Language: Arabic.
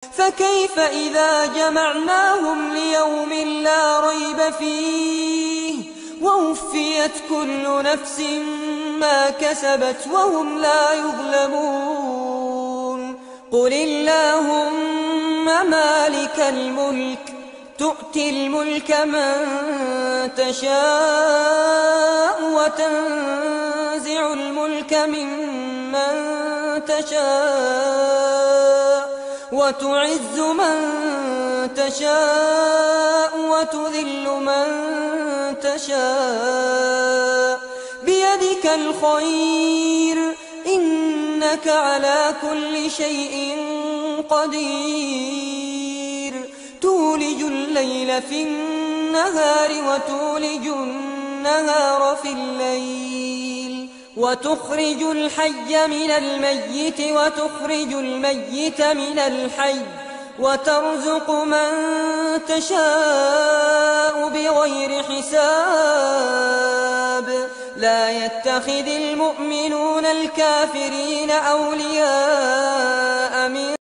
فكيف إذا جمعناهم ليوم لا ريب فيه ووفيت كل نفس ما كسبت وهم لا يظلمون قل اللهم مالك الملك تؤتي الملك من تشاء وتنزع الملك ممن تشاء وتعز من تشاء وتذل من تشاء بيدك الخير إنك على كل شيء قدير تولج الليل في النهار وتولج النهار في الليل وتخرج الحي من الميت وتخرج الميت من الحي وترزق من تشاء بغير حساب لا يتخذ المؤمنون الكافرين أولياء من